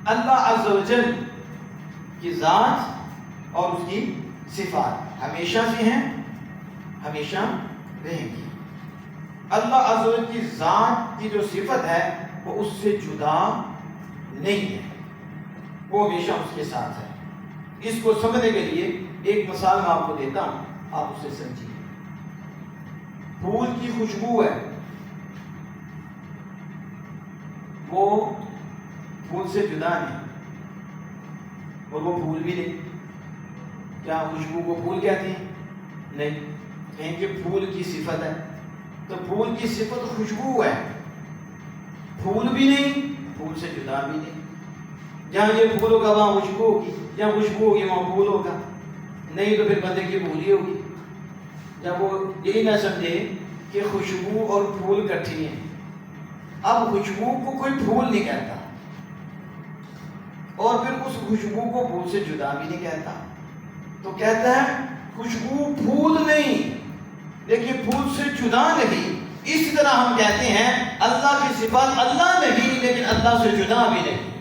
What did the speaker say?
اللہ عز و جل کی ذات اور اس کی صفات ہمیشہ سے ہیں، ہمیشہ رہیں گی۔ اللہ عز و جل کی ذات کی جو صفت ہے وہ اس سے جدا نہیں ہے، وہ ہمیشہ اس کے ساتھ ہے۔ اس کو سمجھنے کے لیے ایک مثال میں آپ کو دیتا ہوں، آپ اسے سمجھیے۔ پھول کی خوشبو ہے، وہ پھول سے جدا نہیں اور وہ پھول بھی نہیں۔ کیا خوشبو کو پھول کہتے ہیں؟ نہیں، کہیں کہ پھول کی صفت ہے، تو پھول کی صفت خوشبو ہے، پھول بھی نہیں، پھول سے جدا بھی نہیں۔ جہاں یہ پھول ہوگا وہاں خوشبو ہوگی، جہاں خوشبو ہوگی وہاں پھول ہوگا، نہیں تو پھر بندے کی بھول ہی ہوگی۔ جب وہ یہی نہ سمجھے کہ خوشبو اور پھول کٹھی ہیں، اب خوشبو کو کوئی پھول نہیں کہتا اور پھر اس خوشبو کو پھول سے جدا بھی نہیں کہتا، تو کہتا ہے خوشبو پھول نہیں لیکن پھول سے جدا نہیں۔ اسی طرح ہم کہتے ہیں اللہ کی صفات اللہ نہیں لیکن اللہ سے جدا بھی نہیں۔